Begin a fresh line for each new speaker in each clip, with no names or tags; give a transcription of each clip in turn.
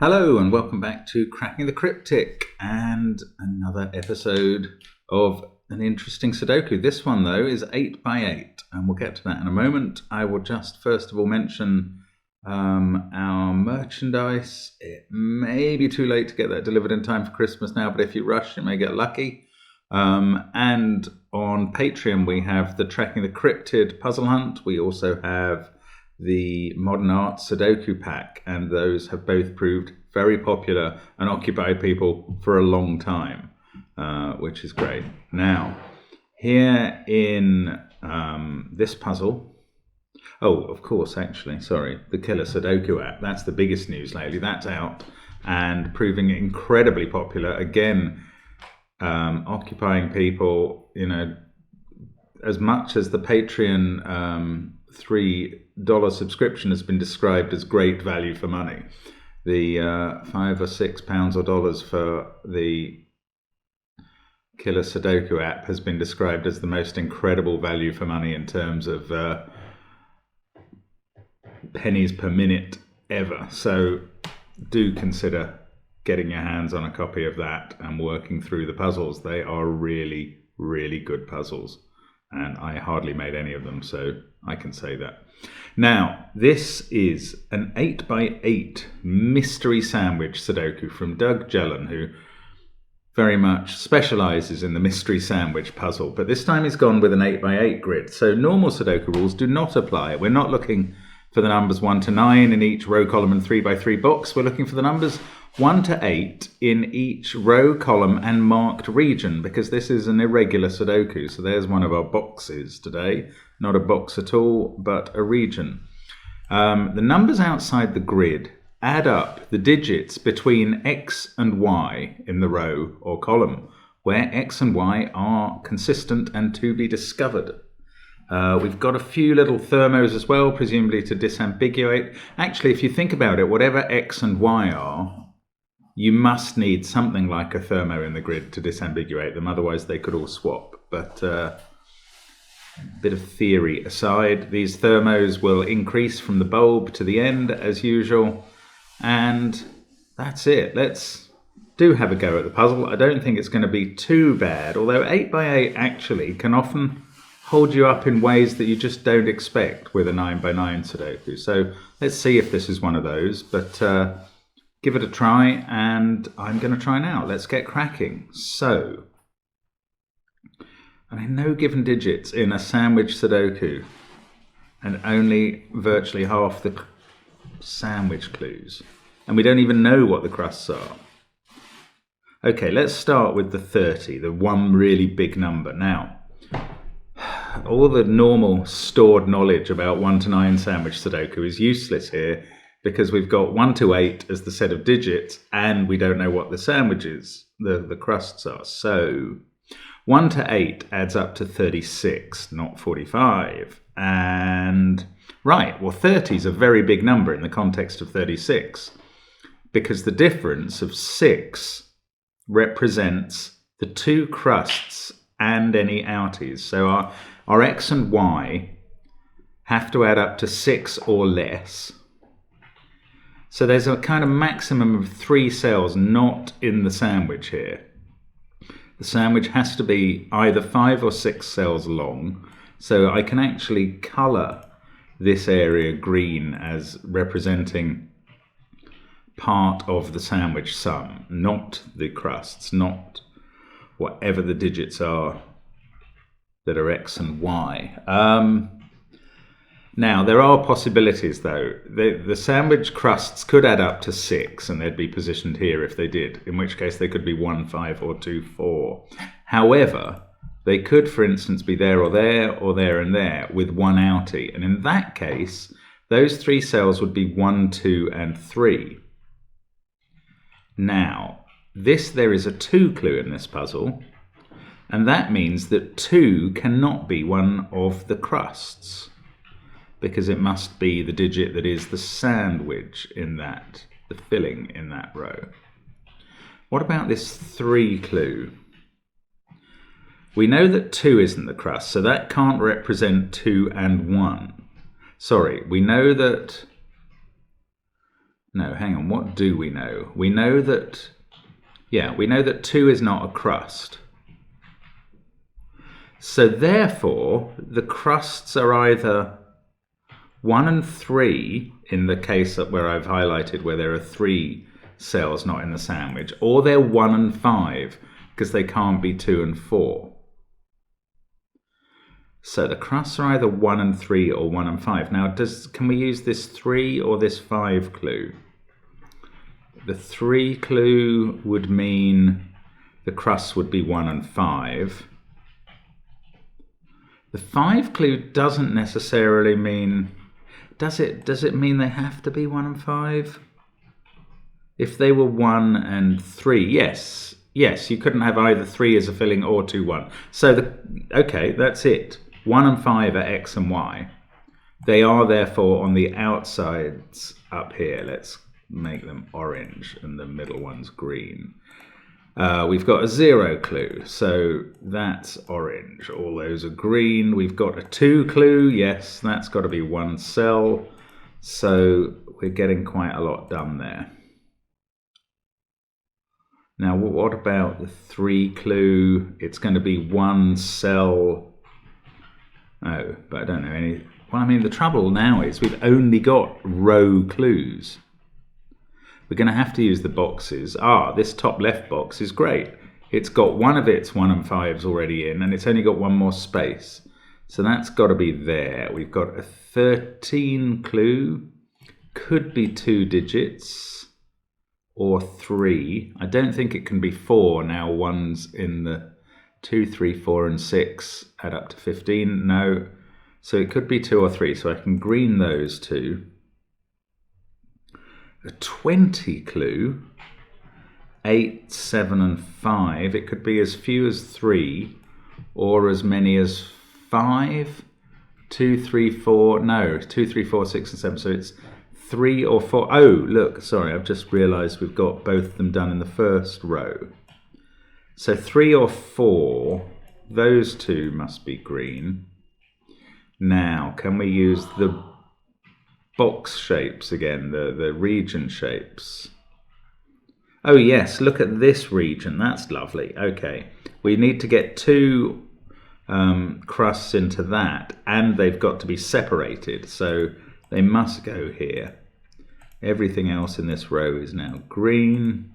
Hello and welcome back to Cracking the Cryptic and another episode of an interesting Sudoku. This one though is 8x8 and we'll get to that in a moment. I will just first of all mention our merchandise. It may be too late to get that delivered in time for Christmas now, but if you rush you may get lucky. And on Patreon we have the Tracking the Cryptid puzzle hunt. We also have the Modern Art Sudoku pack, and those have both proved very popular and occupied people for a long time, which is great. Now, here in this puzzle, of course, the Killer Sudoku app, that's the biggest news lately. That's out and proving incredibly popular. Again, occupying people, as much as the Patreon $3 subscription has been described as great value for money. The £5 or £6 or dollars for the Killer Sudoku app has been described as the most incredible value for money in terms of pennies per minute ever. So do consider getting your hands on a copy of that and working through the puzzles. They are really, really good puzzles. And I hardly made any of them, so I can say that. Now, this is an 8x8 mystery sandwich Sudoku from Doug Jellin, who very much specializes in the mystery sandwich puzzle. But this time he's gone with an 8x8 grid. So normal Sudoku rules do not apply. We're not looking for the numbers 1 to 9 in each row, column, and 3x3 box. We're looking for the numbers 1 to 8 in each row, column, and marked region, because this is an irregular Sudoku. So there's one of our boxes today. Not a box at all, but a region. The numbers outside the grid add up the digits between X and Y in the row or column, where X and Y are consistent and to be discovered. We've got a few little thermos as well, presumably to disambiguate. Actually, if you think about it, whatever X and Y are, you must need something like a thermo in the grid to disambiguate them, otherwise they could all swap. But bit of theory aside, these thermos will increase from the bulb to the end as usual, and that's it. Let's have a go at the puzzle. I don't think it's going to be too bad, although 8x8 actually can often hold you up in ways that you just don't expect with a 9x9 Sudoku. So let's see if this is one of those, but give it a try, and I'm going to try now. Let's get cracking. So, no given digits in a sandwich Sudoku, and only virtually half the sandwich clues. And we don't even know what the crusts are. Okay, let's start with the 30, the one really big number. Now, all the normal stored knowledge about 1 to 9 sandwich Sudoku is useless here, because we've got 1 to 8 as the set of digits, and we don't know what the sandwiches, the crusts are. So 1 to 8 adds up to 36, not 45. And, right, well, 30 is a very big number in the context of 36, because the difference of 6 represents the 2 crusts and any outies. So our X and Y have to add up to 6 or less. So there's a kind of maximum of 3 cells not in the sandwich here. The sandwich has to be either 5 or 6 cells long. So I can actually colour this area green as representing part of the sandwich sum, not the crusts, not whatever the digits are that are X and Y. Now, there are possibilities, though. The sandwich crusts could add up to 6, and they'd be positioned here if they did, in which case they could be 1, 5, or 2, 4. However, they could, for instance, be there or there, or there and there, with 1 outie. And in that case, those 3 cells would be 1, 2, and 3. Now, there is a 2 clue in this puzzle, and that means that 2 cannot be one of the crusts, because it must be the digit that is the sandwich in that, the filling in that row. What about this 3 clue? We know that 2 isn't the crust, so that can't represent 2 and 1. Sorry, we know that No, hang on. What do we know? We know that, yeah, we know that 2 is not a crust. So therefore, the crusts are either 1 and 3 in the case where I've highlighted where there are 3 cells not in the sandwich, or they're 1 and 5 because they can't be 2 and 4. So the crusts are either 1 and 3 or 1 and 5. Now, can we use this 3 or this 5 clue? The 3 clue would mean the crusts would be 1 and 5. The 5 clue doesn't necessarily mean... Does it mean they have to be 1 and 5? If they were 1 and 3, yes. Yes, you couldn't have either 3 as a filling or 2, 1. So, okay, that's it. 1 and 5 are X and Y. They are therefore on the outsides up here. Let's make them orange and the middle one's green. We've got a 0 clue, so that's orange. All those are green. We've got a 2 clue. Yes, that's got to be 1 cell. So we're getting quite a lot done there. Now, what about the 3 clue? It's going to be 1 cell. Oh, but I don't know any. Well, I mean, the trouble now is we've only got row clues. We're going to have to use the boxes. This top left box is great. It's got one of its 1 and 5s already in, and it's only got one more space. So that's got to be there. We've got a 13 clue. Could be 2 digits or 3. I don't think it can be 4 now. 1's in the 2, 3, 4, and 6 add up to 15. No. So it could be 2 or 3. So I can green those 2. A 20 clue, 8, 7, and 5. It could be as few as 3 or as many as 5. 2, 3, 4. No, 2, 3, 4, 6, and 7. So it's 3 or 4. Oh, look, sorry, I've just realised we've got both of them done in the first row. So 3 or 4, those 2 must be green. Now, can we use the box shapes again, the region shapes? Oh yes, look at this region, that's lovely. Okay, we need to get 2 crusts into that, and they've got to be separated, so they must go here. Everything else in this row is now green.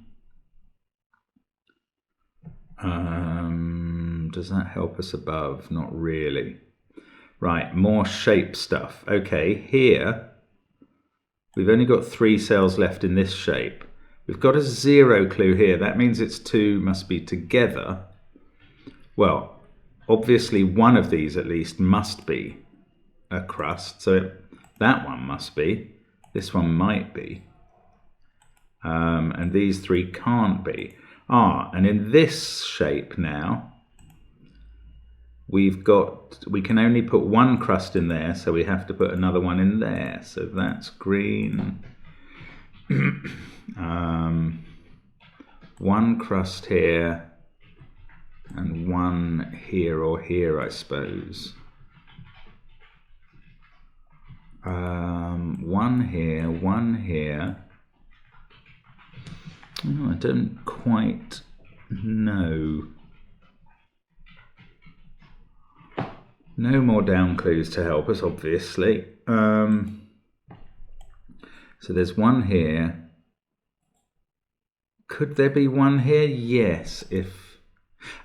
Does that help us above? Not really. Right, more shape stuff. Okay, here we've only got 3 cells left in this shape. We've got a 0 clue here. That means its 2 must be together. Well, obviously one of these at least must be a crust. So that one must be. This one might be. And these 3 can't be. And in this shape now, we can only put 1 crust in there, so we have to put another one in there. So that's green. 1 crust here, and 1 here or here, I suppose. 1 here, 1 here. Oh, I don't quite know. No more down clues to help us, obviously. So there's 1 here. Could there be 1 here? Yes.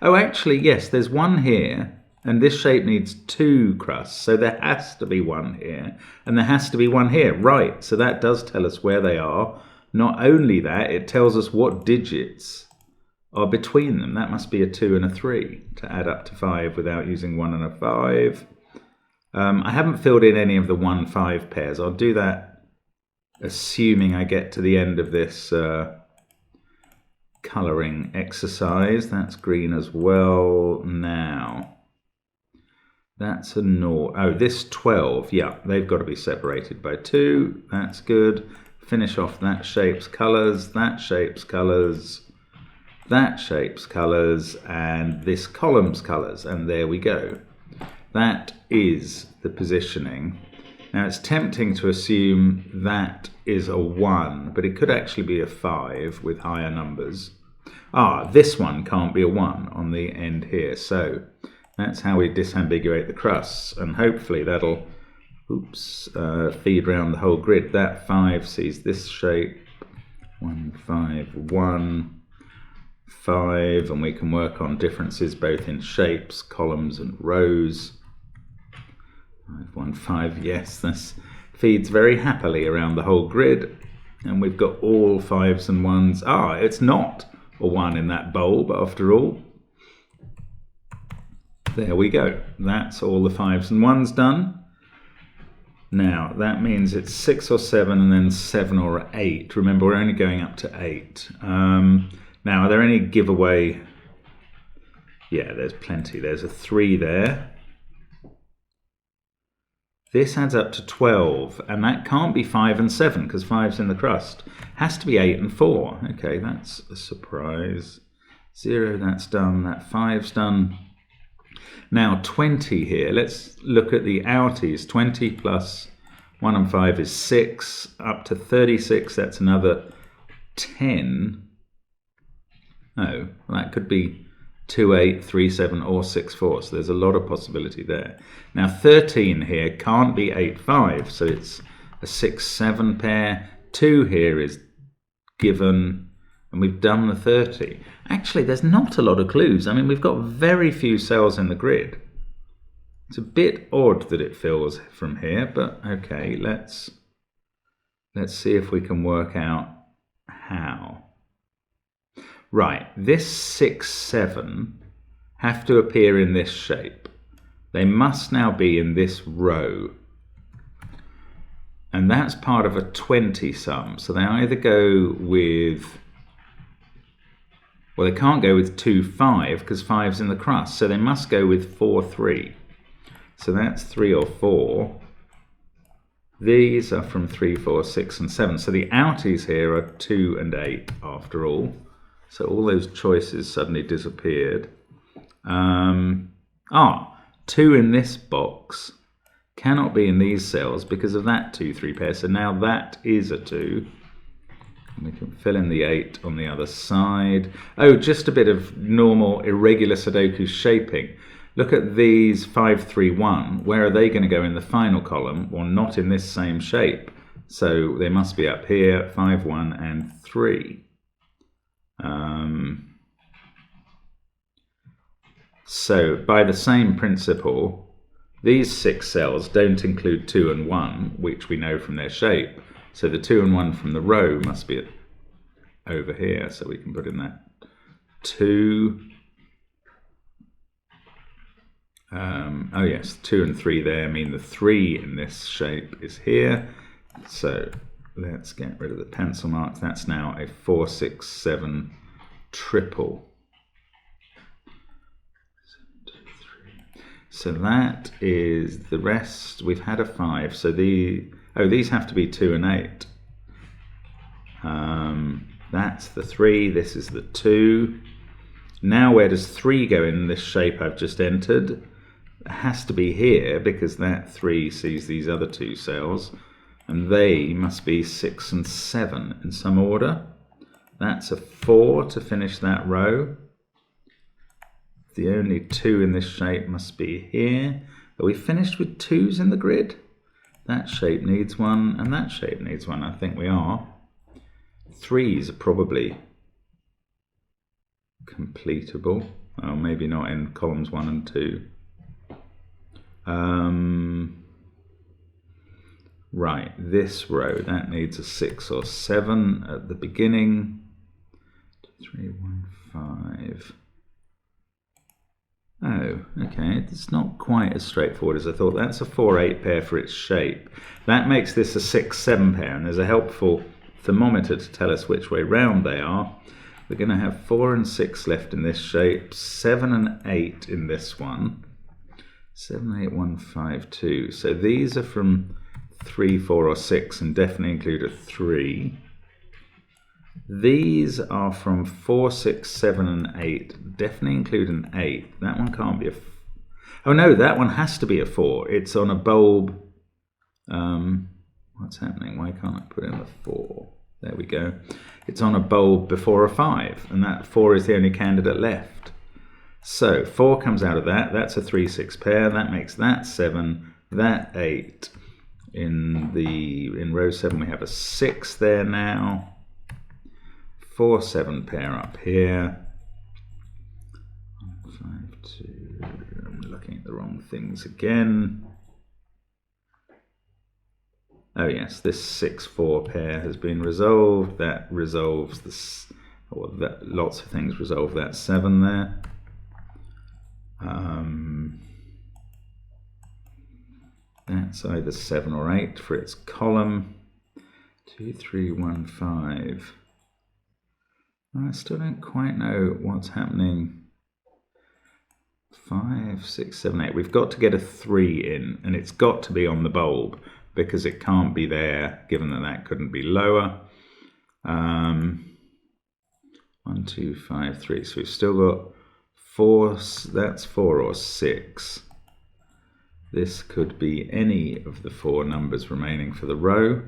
Actually, yes, there's 1 here, and this shape needs 2 crusts, so there has to be 1 here, and there has to be 1 here. Right, so that does tell us where they are. Not only that, it tells us what digits are between them. That must be a 2 and a 3 to add up to 5 without using 1 and a 5. I haven't filled in any of the 1-5 pairs. I'll do that assuming I get to the end of this colouring exercise. That's green as well. Now, that's a 0. Oh, this 12, yeah, they've got to be separated by 2. That's good. Finish off that shape's colours, that shape's colours, that shape's colours, and this column's colours, and there we go. That is the positioning. Now it's tempting to assume that is a 1, but it could actually be a 5 with higher numbers. This one can't be a 1 on the end here, so that's how we disambiguate the crusts, and hopefully that'll feed around the whole grid. That 5 sees this shape, 1, 5, 1, 5, and we can work on differences both in shapes, columns and rows. 5, 1, 5, yes, this feeds very happily around the whole grid, and we've got all 5s and 1s. It's not a 1 in that bulb after all. There we go, that's all the 5s and 1s done. Now that means it's 6 or 7 and then 7 or 8. Remember, we're only going up to 8. Now, are there any giveaway? Yeah, there's plenty. There's a 3 there. This adds up to 12, and that can't be 5 and 7 because 5's in the crust. Has to be 8 and 4. Okay, that's a surprise. 0, that's done. That 5's done. Now 20 here. Let's look at the outies. 20 plus 1 and 5 is 6. Up to 36, that's another 10. Oh, that could be 2, 8, 3, 7 or 6, 4. So there's a lot of possibility there. Now 13 here can't be 8, 5. So it's a 6, 7 pair. 2 here is given. And we've done the 30. Actually, there's not a lot of clues. I mean, we've got very few cells in the grid. It's a bit odd that it fills from here, but okay, let's see if we can work out how. Right, this 6, 7 have to appear in this shape. They must now be in this row. And that's part of a 20 sum. So they either go with... Well, they can't go with 2, 5 because 5's in the crust, so they must go with 4, 3. So that's 3 or 4. These are from 3, 4, 6 and 7. So the outies here are 2 and 8 after all. So all those choices suddenly disappeared. 2 in this box cannot be in these cells because of that 2, 3 pair. So now that is a 2. We can fill in the 8 on the other side. Oh, just a bit of normal irregular Sudoku shaping. Look at these 5, 3, 1. Where are they going to go in the final column? Well, not in this same shape. So they must be up here, 5, 1 and 3. So by the same principle, these 6 cells don't include 2 and 1, which we know from their shape. So the 2 and 1 from the row must be over here. So we can put in that 2. Oh yes, 2 and 3 there mean the 3 in this shape is here. So let's get rid of the pencil marks. That's now a 4, 6, 7 triple. So that is the rest. We've had a 5. So these have to be 2 and 8. That's the 3. This is the 2. Now where does 3 go in this shape I've just entered? It has to be here because that 3 sees these other 2 cells. And they must be 6 and 7 in some order. That's a 4 to finish that row. The only 2 in this shape must be here. Are we finished with 2s in the grid? That shape needs 1 and that shape needs 1. I think we are. 3s are probably completable. Well, maybe not in columns 1 and 2. Right, this row, that needs a 6 or 7 at the beginning. 2, 3, 1, 5. Oh, okay, it's not quite as straightforward as I thought. That's a 4, 8 pair for its shape. That makes this a 6, 7 pair, and there's a helpful thermometer to tell us which way round they are. We're going to have 4 and 6 left in this shape, 7 and 8 in this one. 7, 8, 1, 5, 2. So these are from 3, 4 or 6 and definitely include a 3. These are from 4, 6, 7 and 8. Definitely include an 8. That one can't be a... Oh no, that one has to be a 4. It's on a bulb What's happening? Why can't I put in the 4? There we go. It's on a bulb before a 5, and that 4 is the only candidate left. So 4 comes out of that. That's a 3-6 pair. That makes that 7, that 8. In row 7 we have a 6 there now. 4-7 pair up here. 1, 5, 2. I'm looking at the wrong things again. Oh yes, this 6-4 pair has been resolved. That resolves this, or that, lots of things resolve that 7 there. That's either 7 or 8 for its column. 2, 3, 1, 5. I still don't quite know what's happening. 5, 6, 7, 8. We've got to get a 3 in, and it's got to be on the bulb, because it can't be there, given that that couldn't be lower. 1, 2, 5, 3. So we've still got 4. That's 4 or 6. This could be any of the 4 numbers remaining for the row.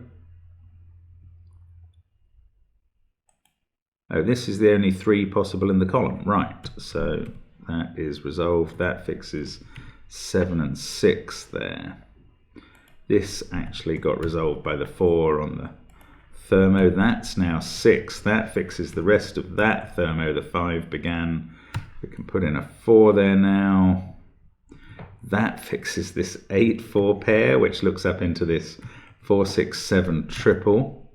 Oh, this is the only 3 possible in the column. Right, so that is resolved. That fixes 7 and 6 there. This actually got resolved by the 4 on the thermo. That's now 6. That fixes the rest of that thermo. The 5 began. We can put in a 4 there now. That fixes this 8-4 pair, which looks up into this 4-6-7 triple.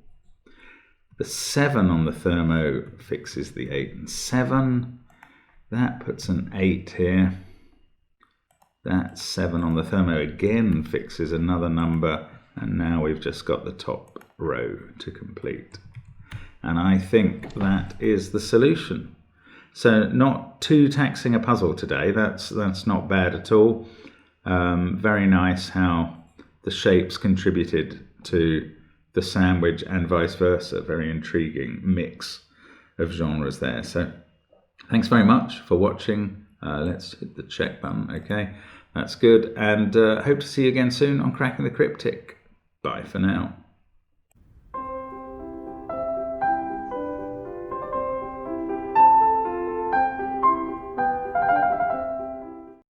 The 7 on the thermo fixes the 8 and 7. That puts an 8 here. That 7 on the thermo again fixes another number, and now we've just got the top row to complete. And I think that is the solution. So not too taxing a puzzle today. That's not bad at all. Very nice how the shapes contributed to the sandwich and vice versa. Very intriguing mix of genres there. So thanks very much for watching. Let's hit the check button. Okay, that's good. And hope to see you again soon on Cracking the Cryptic. Bye for now.